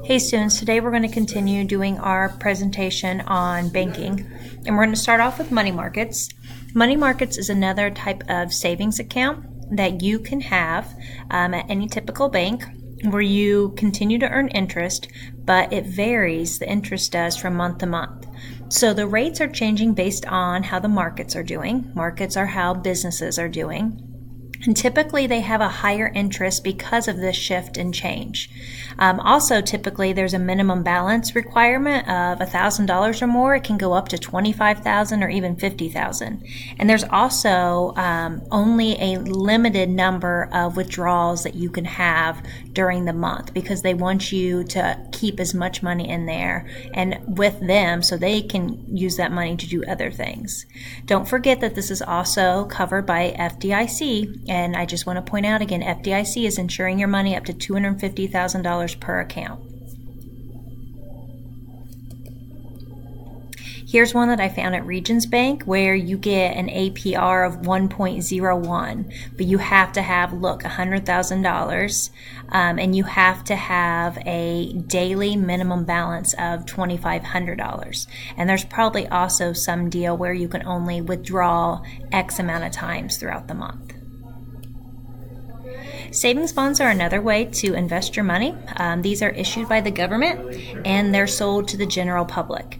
Hey students, today we're going to continue doing our presentation on banking, and we're going to start off with money markets. Money markets is another type of savings account that you can have at any typical bank where you continue to earn interest, but it varies, the interest does, from month to month. So the rates are changing based on how the markets are doing. Markets are how businesses are doing. And typically they have a higher interest because of this shift and change. Also, typically there's a minimum balance requirement of $1,000 or more. It can go up to $25,000 or even $50,000. And there's also only a limited number of withdrawals that you can have during the month because they want you to keep as much money in there and with them so they can use that money to do other things. Don't forget that this is also covered by FDIC. And I just want to point out again, FDIC is insuring your money up to $250,000 per account. Here's one that I found at Regions Bank where you get an APR of 1.01, but you have to have, $100,000, and you have to have a daily minimum balance of $2,500. And there's probably also some deal where you can only withdraw X amount of times throughout the month. Savings bonds are another way to invest your money. These are issued by the government and they're sold to the general public.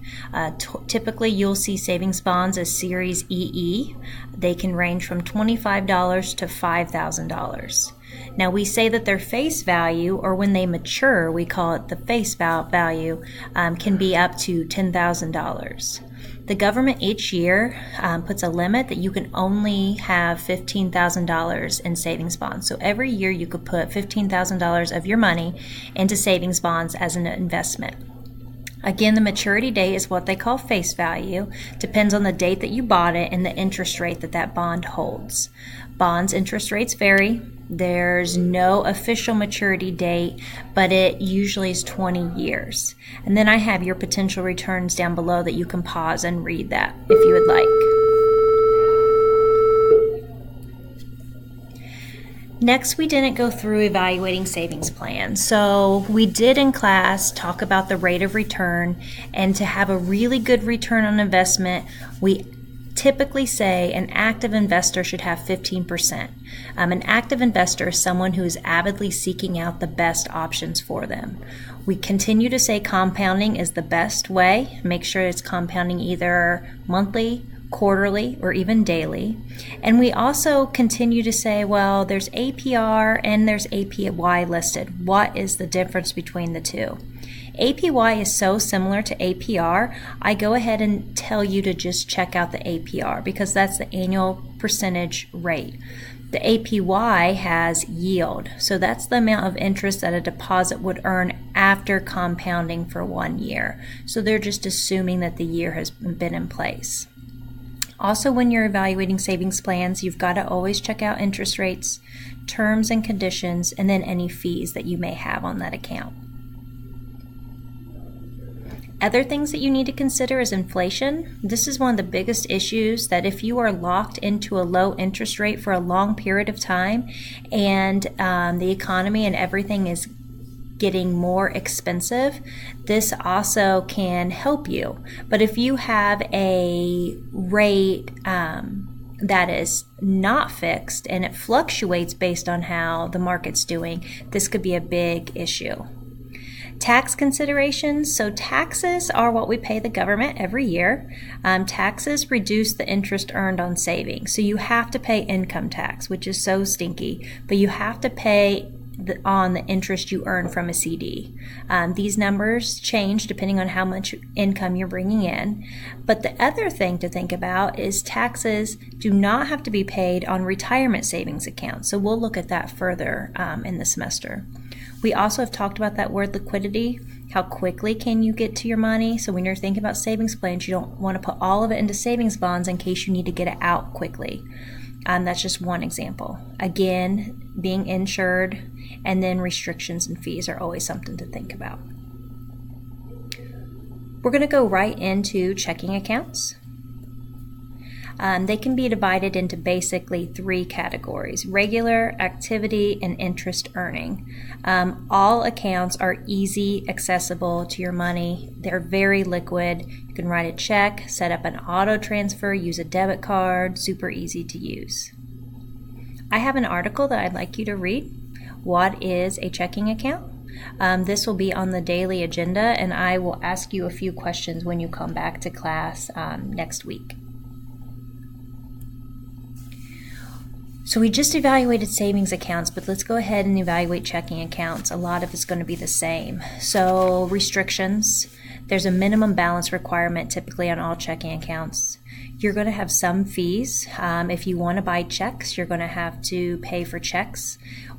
Typically, you'll see savings bonds as Series EE. They can range from $25 to $5,000. Now, we say that their face value, or when they mature, we call it the face value, can be up to $10,000. The government each year puts a limit that you can only have $15,000 in savings bonds. So every year you could put $15,000 of your money into savings bonds as an investment. Again, the maturity date is what they call face value. Depends on the date that you bought it and the interest rate that that bond holds. Bonds interest rates vary. There's no official maturity date, but it usually is 20 years. And then I have your potential returns down below that you can pause and read that if you would like. Next, we didn't go through evaluating savings plans. So we did in class talk about the rate of return, and to have a really good return on investment, we typically say an active investor should have 15%. An active investor is someone who is avidly seeking out the best options for them. We continue to say compounding is the best way. Make sure it's compounding either monthly, quarterly, or even daily. And we also continue to say, well, there's APR and there's APY listed. What is the difference between the two? APY is so similar to APR, I go ahead and tell you to just check out the APR because that's the annual percentage rate. The APY has yield, so that's the amount of interest that a deposit would earn after compounding for 1 year. So they're just assuming that the year has been in place. Also, when you're evaluating savings plans, you've got to always check out interest rates, terms and conditions, and then any fees that you may have on that account. Other things that you need to consider is inflation. This is one of the biggest issues, that if you are locked into a low interest rate for a long period of time and the economy and everything is getting more expensive, this also can help you. But if you have a rate that is not fixed and it fluctuates based on how the market's doing, this could be a big issue. Tax considerations. So taxes are what we pay the government every year. Taxes reduce the interest earned on savings. So you have to pay income tax, which is so stinky, but you have to pay on the interest you earn from a CD. These numbers change depending on how much income you're bringing in. But the other thing to think about is taxes do not have to be paid on retirement savings accounts. So we'll look at that further in the semester. We also have talked about that word liquidity. How quickly can you get to your money? So when you're thinking about savings plans, you don't want to put all of it into savings bonds in case you need to get it out quickly. That's just one example. Again, being insured and then restrictions and fees are always something to think about. We're going to go right into checking accounts. They can be divided into basically 3 categories: regular, activity, and interest earning. All accounts are easy, accessible to your money. They're very liquid. You can write a check, set up an auto transfer, use a debit card, super easy to use. I have an article that I'd like you to read. What is a checking account? This will be on the daily agenda, and I will ask you a few questions when you come back to class next week. So we just evaluated savings accounts, but let's go ahead and evaluate checking accounts. A lot of it's going to be the same. So restrictions, there's a minimum balance requirement typically on all checking accounts. You're going to have some fees. If you want to buy checks, you're going to have to pay for checks.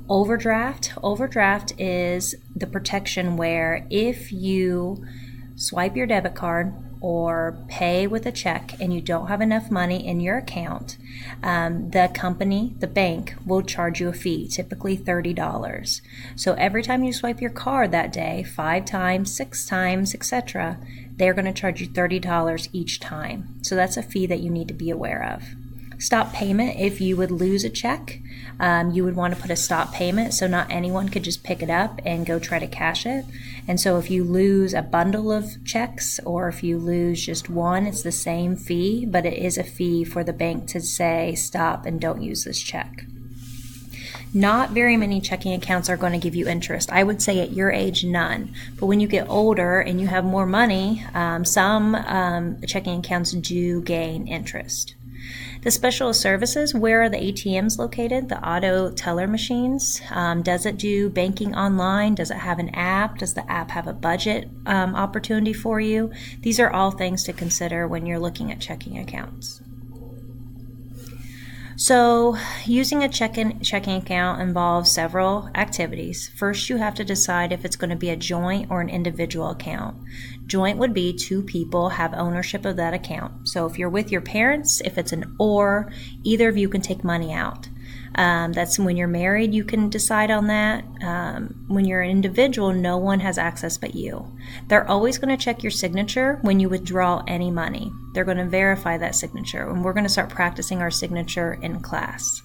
Overdraft is the protection where if you swipe your debit card or pay with a check and you don't have enough money in your account, the company, the bank, will charge you a fee, typically $30. So every time you swipe your card that day, 5 times, 6 times, etc., they're going to charge you $30 each time. So that's a fee that you need to be aware of. Stop payment, if you would lose a check, you would want to put a stop payment so not anyone could just pick it up and go try to cash it. And so if you lose a bundle of checks or if you lose just one, it's the same fee, but it is a fee for the bank to say stop and don't use this check. Not very many checking accounts are going to give you interest. I would say at your age, none. But when you get older and you have more money, some checking accounts do gain interest. The special services, where are the ATMs located? The auto teller machines. Does it do banking online? Does it have an app? Does the app have a budget opportunity for you? These are all things to consider when you're looking at checking accounts. So using a checking account involves several activities. First, you have to decide if it's going to be a joint or an individual account. Joint would be 2 people have ownership of that account. So if you're with your parents, if it's an or, either of you can take money out. That's when you're married, you can decide on that. When you're an individual, no one has access but you. They're always going to check your signature when you withdraw any money. They're going to verify that signature, and we're going to start practicing our signature in class.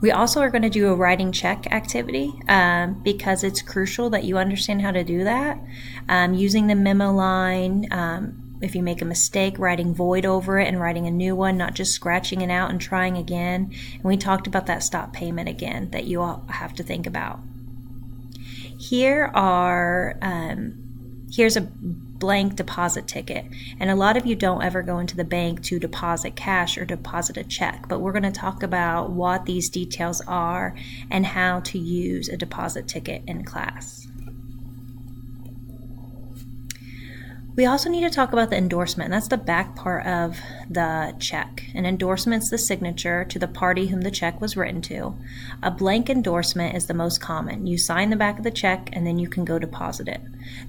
We also are going to do a writing check activity because it's crucial that you understand how to do that. Using the memo line, if you make a mistake, writing void over it and writing a new one, not just scratching it out and trying again. And we talked about that stop payment again that you all have to think about. Here's a blank deposit ticket. And a lot of you don't ever go into the bank to deposit cash or deposit a check, but we're going to talk about what these details are and how to use a deposit ticket in class. We also need to talk about the endorsement. That's the back part of the check. An endorsement is the signature to the party whom the check was written to. A blank endorsement is the most common. You sign the back of the check and then you can go deposit it.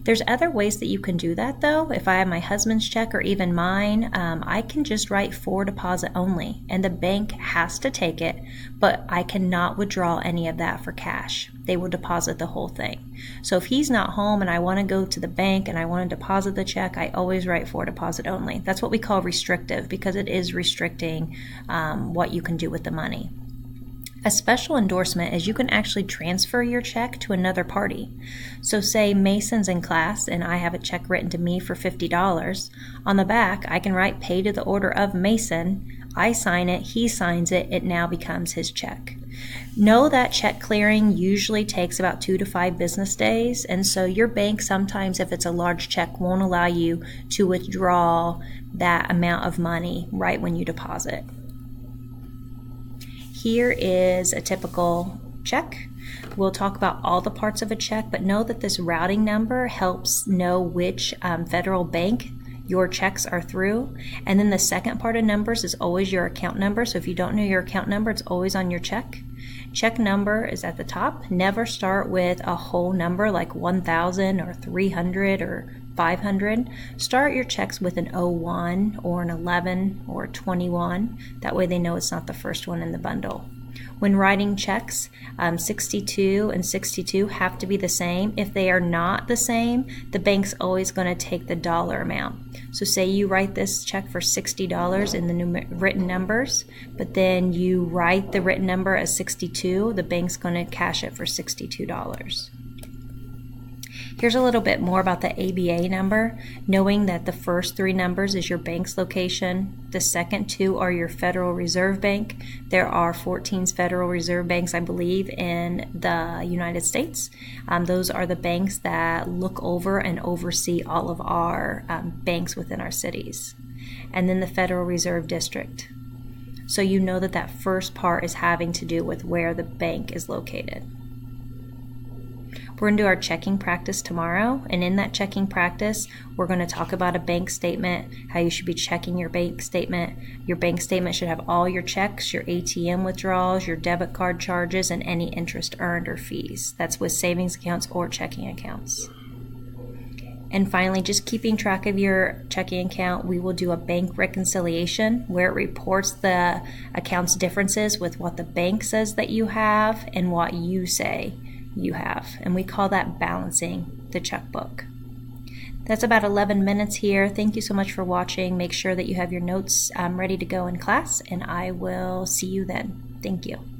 There's other ways that you can do that though. If I have my husband's check or even mine, I can just write for deposit only and the bank has to take it, but I cannot withdraw any of that for cash. They will deposit the whole thing. So if he's not home and I want to go to the bank and I want to deposit the check, I always write for deposit only. That's what we call restrictive because it is restricting what you can do with the money. A special endorsement is you can actually transfer your check to another party. So say Mason's in class and I have a check written to me for $50. On the back, I can write pay to the order of Mason. I sign it, he signs it, it now becomes his check. Know that check clearing usually takes about 2 to 5 business days, and so your bank sometimes, if it's a large check, won't allow you to withdraw that amount of money right when you deposit. Here is a typical check. We'll talk about all the parts of a check, but know that this routing number helps know which federal bank your checks are through. And then the second part of numbers is always your account number. So if you don't know your account number, it's always on your check. Check number is at the top. Never start with a whole number like 1,000 or 300 or 500. Start your checks with an 01 or an 11 or 21. That way they know it's not the first one in the bundle. When writing checks, 62 and 62 have to be the same. If they are not the same, the bank's always going to take the dollar amount. So say you write this check for $60 in the written numbers, but then you write the written number as 62, the bank's going to cash it for $62. Here's a little bit more about the ABA number, knowing that the first 3 numbers is your bank's location, the second 2 are your Federal Reserve Bank. There are 14 Federal Reserve Banks, I believe, in the United States. Those are the banks that look over and oversee all of our banks within our cities. And then the Federal Reserve District. So you know that that first part is having to do with where the bank is located. We're going to do our checking practice tomorrow, and in that checking practice, we're going to talk about a bank statement, how you should be checking your bank statement. Your bank statement should have all your checks, your ATM withdrawals, your debit card charges, and any interest earned or fees. That's with savings accounts or checking accounts. And finally, just keeping track of your checking account, we will do a bank reconciliation where it reports the account's differences with what the bank says that you have and what you say you have, and we call that balancing the checkbook. That's about 11 minutes here. Thank you so much for watching. Make sure that you have your notes ready to go in class, and I will see you then. Thank you.